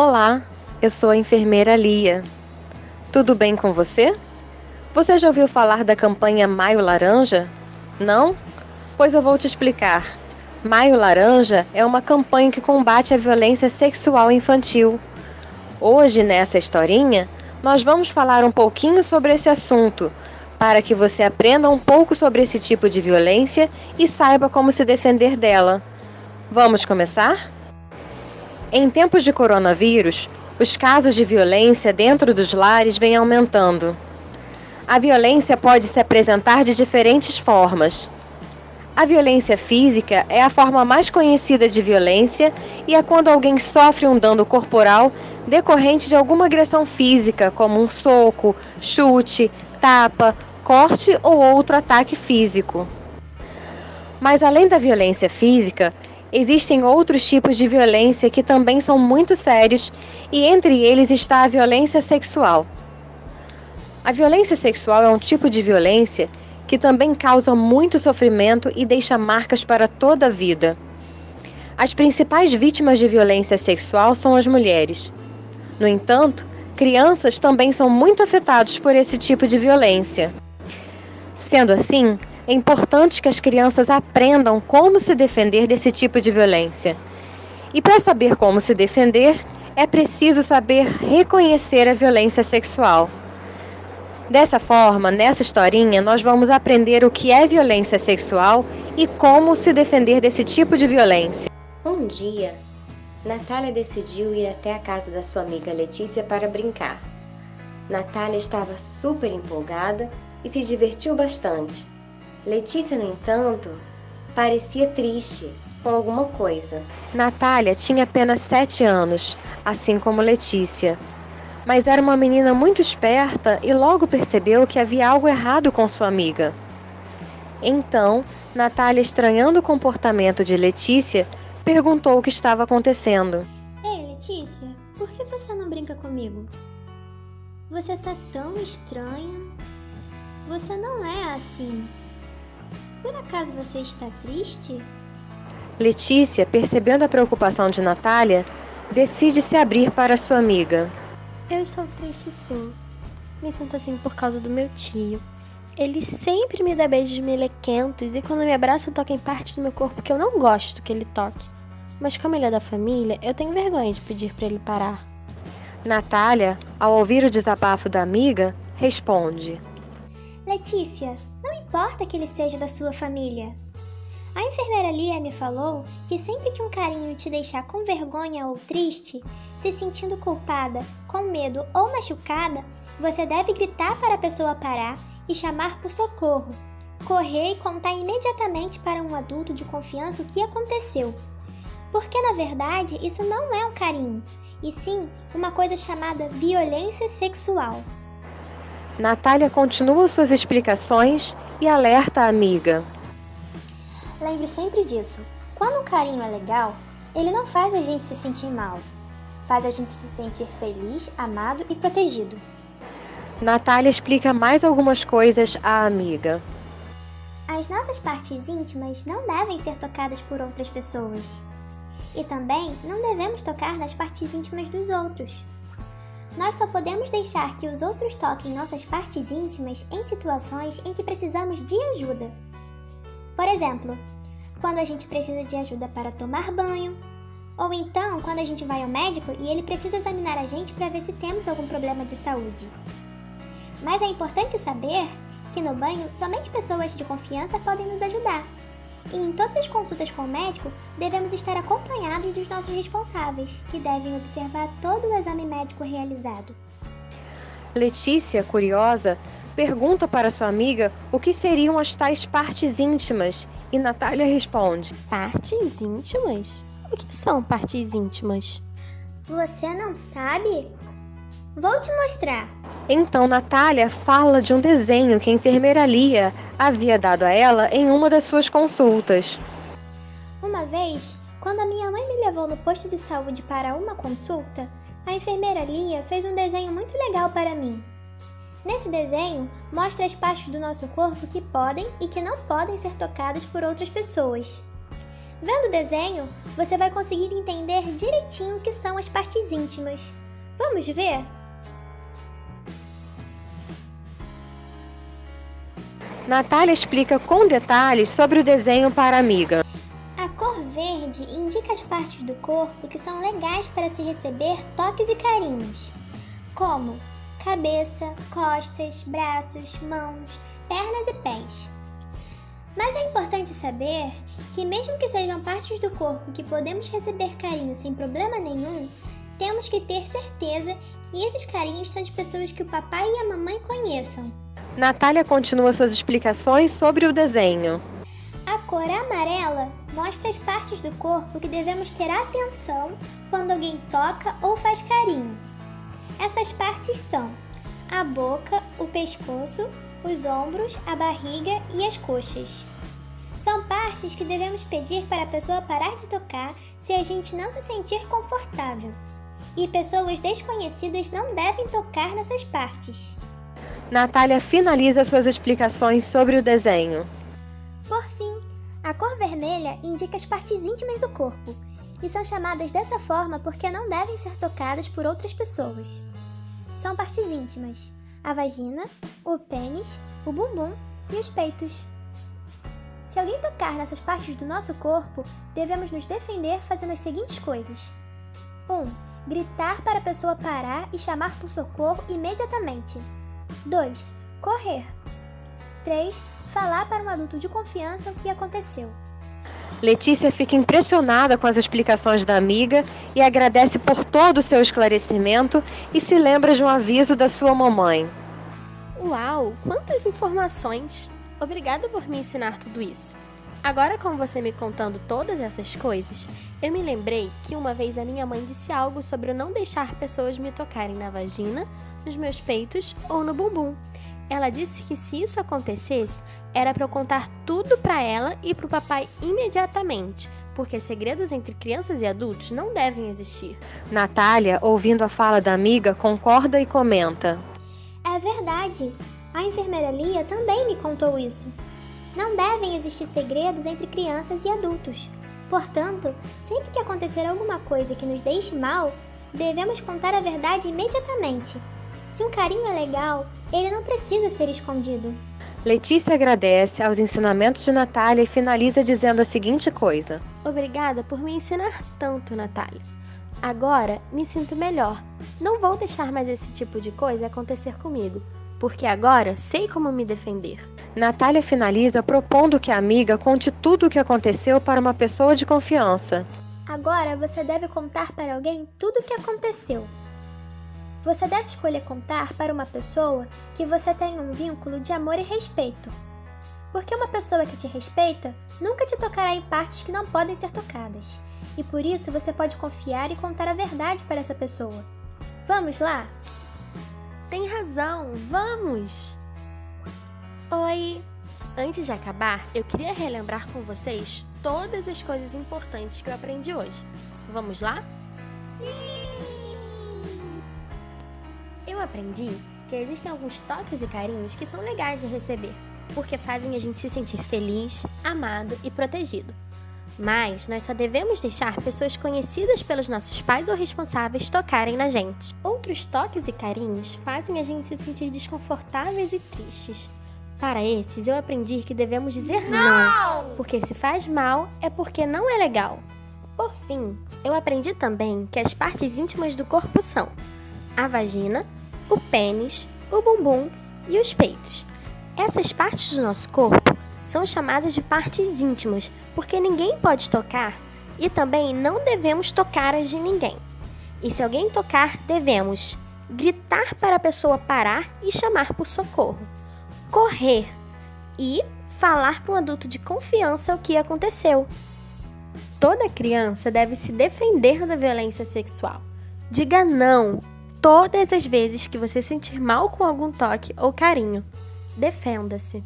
Olá, eu sou a enfermeira Lia. Tudo bem com você? Você já ouviu falar da campanha Maio Laranja? Não? Pois eu vou te explicar. Maio Laranja é uma campanha que combate a violência sexual infantil. Hoje, nessa historinha, nós vamos falar um pouquinho sobre esse assunto, para que você aprenda um pouco sobre esse tipo de violência e saiba como se defender dela. Vamos começar? Em tempos de coronavírus, os casos de violência dentro dos lares vêm aumentando. A violência pode se apresentar de diferentes formas. A violência física é a forma mais conhecida de violência e é quando alguém sofre um dano corporal decorrente de alguma agressão física, como um soco, chute, tapa, corte ou outro ataque físico. Mas além da violência física, existem outros tipos de violência que também são muito sérios e entre eles está a violência sexual. A violência sexual é um tipo de violência que também causa muito sofrimento e deixa marcas para toda a vida. As principais vítimas de violência sexual são as mulheres. No entanto, crianças também são muito afetadas por esse tipo de violência. Sendo assim, é importante que as crianças aprendam como se defender desse tipo de violência. E para saber como se defender, é preciso saber reconhecer a violência sexual. Dessa forma, nessa historinha, nós vamos aprender o que é violência sexual e como se defender desse tipo de violência. Um dia, Natália decidiu ir até a casa da sua amiga Letícia para brincar. Natália estava super empolgada e se divertiu bastante. Letícia, no entanto, parecia triste com alguma coisa. Natália tinha apenas 7 anos, assim como Letícia. Mas era uma menina muito esperta e logo percebeu que havia algo errado com sua amiga. Então, Natália, estranhando o comportamento de Letícia, perguntou o que estava acontecendo. Ei, Letícia, por que você não brinca comigo? Você tá tão estranha. Você não é assim. Por acaso você está triste? Letícia, percebendo a preocupação de Natália, decide se abrir para sua amiga. Eu estou triste sim. Me sinto assim por causa do meu tio. Ele sempre me dá beijos melequentos e quando me abraça toca em parte do meu corpo que eu não gosto que ele toque. Mas como ele é da família, eu tenho vergonha de pedir para ele parar. Natália, ao ouvir o desabafo da amiga, responde. Letícia, não importa que ele seja da sua família. A enfermeira Lia me falou que sempre que um carinho te deixar com vergonha ou triste, se sentindo culpada, com medo ou machucada, você deve gritar para a pessoa parar e chamar por socorro, correr e contar imediatamente para um adulto de confiança o que aconteceu. Porque na verdade isso não é um carinho, e sim uma coisa chamada violência sexual. Natália continua suas explicações e alerta a amiga. Lembre sempre disso. Quando um carinho é legal, ele não faz a gente se sentir mal. Faz a gente se sentir feliz, amado e protegido. Natália explica mais algumas coisas à amiga. As nossas partes íntimas não devem ser tocadas por outras pessoas. E também não devemos tocar nas partes íntimas dos outros. Nós só podemos deixar que os outros toquem nossas partes íntimas em situações em que precisamos de ajuda. Por exemplo, quando a gente precisa de ajuda para tomar banho, ou então quando a gente vai ao médico e ele precisa examinar a gente para ver se temos algum problema de saúde. Mas é importante saber que no banho somente pessoas de confiança podem nos ajudar. E em todas as consultas com o médico, devemos estar acompanhados dos nossos responsáveis, que devem observar todo o exame médico realizado. Letícia, curiosa, pergunta para sua amiga o que seriam as tais partes íntimas e Natália responde. Partes íntimas? O que são partes íntimas? Você não sabe? Vou te mostrar. Então Natália fala de um desenho que a enfermeira Lia havia dado a ela em uma das suas consultas. Uma vez, quando a minha mãe me levou no posto de saúde para uma consulta, a enfermeira Lia fez um desenho muito legal para mim. Nesse desenho, mostra as partes do nosso corpo que podem e que não podem ser tocadas por outras pessoas. Vendo o desenho, você vai conseguir entender direitinho o que são as partes íntimas. Vamos ver? Natália explica com detalhes sobre o desenho para a amiga. A cor verde indica as partes do corpo que são legais para se receber toques e carinhos, como cabeça, costas, braços, mãos, pernas e pés. Mas é importante saber que mesmo que sejam partes do corpo que podemos receber carinho sem problema nenhum, temos que ter certeza que esses carinhos são de pessoas que o papai e a mamãe conheçam. Natália continua suas explicações sobre o desenho. A cor amarela mostra as partes do corpo que devemos ter atenção quando alguém toca ou faz carinho. Essas partes são a boca, o pescoço, os ombros, a barriga e as coxas. São partes que devemos pedir para a pessoa parar de tocar se a gente não se sentir confortável. E pessoas desconhecidas não devem tocar nessas partes. Natália finaliza suas explicações sobre o desenho. Por fim, a cor vermelha indica as partes íntimas do corpo, e são chamadas dessa forma porque não devem ser tocadas por outras pessoas. São partes íntimas: a vagina, o pênis, o bumbum e os peitos. Se alguém tocar nessas partes do nosso corpo, devemos nos defender fazendo as seguintes coisas. 1. Gritar para a pessoa parar e chamar por socorro imediatamente. 2. Correr. 3. Falar para um adulto de confiança o que aconteceu. Letícia fica impressionada com as explicações da amiga e agradece por todo o seu esclarecimento e se lembra de um aviso da sua mamãe. Uau, quantas informações! Obrigada por me ensinar tudo isso. Agora, com você me contando todas essas coisas, eu me lembrei que uma vez a minha mãe disse algo sobre eu não deixar pessoas me tocarem na vagina, nos meus peitos ou no bumbum. Ela disse que se isso acontecesse, era para eu contar tudo para ela e para o papai imediatamente, porque segredos entre crianças e adultos não devem existir. Natália, ouvindo a fala da amiga, concorda e comenta. É verdade. A enfermeira Lia também me contou isso. Não devem existir segredos entre crianças e adultos. Portanto, sempre que acontecer alguma coisa que nos deixe mal, devemos contar a verdade imediatamente. Se um carinho é legal, ele não precisa ser escondido. Letícia agradece aos ensinamentos de Natália e finaliza dizendo a seguinte coisa. Obrigada por me ensinar tanto, Natália. Agora me sinto melhor. Não vou deixar mais esse tipo de coisa acontecer comigo, porque agora sei como me defender. Natália finaliza propondo que a amiga conte tudo o que aconteceu para uma pessoa de confiança. Agora você deve contar para alguém tudo o que aconteceu. Você deve escolher contar para uma pessoa que você tenha um vínculo de amor e respeito. Porque uma pessoa que te respeita nunca te tocará em partes que não podem ser tocadas. E por isso você pode confiar e contar a verdade para essa pessoa. Vamos lá? Tem razão, vamos! Oi! Antes de acabar, eu queria relembrar com vocês todas as coisas importantes que eu aprendi hoje. Vamos lá? Sim! Eu aprendi que existem alguns toques e carinhos que são legais de receber, porque fazem a gente se sentir feliz, amado e protegido. Mas nós só devemos deixar pessoas conhecidas pelos nossos pais ou responsáveis tocarem na gente. Outros toques e carinhos fazem a gente se sentir desconfortáveis e tristes. Para esses, eu aprendi que devemos dizer não, porque se faz mal é porque não é legal. Por fim, eu aprendi também que as partes íntimas do corpo são a vagina, o pênis, o bumbum e os peitos. Essas partes do nosso corpo são chamadas de partes íntimas, porque ninguém pode tocar e também não devemos tocar as de ninguém. E se alguém tocar, devemos gritar para a pessoa parar e chamar por socorro, correr e falar para um adulto de confiança o que aconteceu. Toda criança deve se defender da violência sexual. Diga não todas as vezes que você sentir mal com algum toque ou carinho. Defenda-se.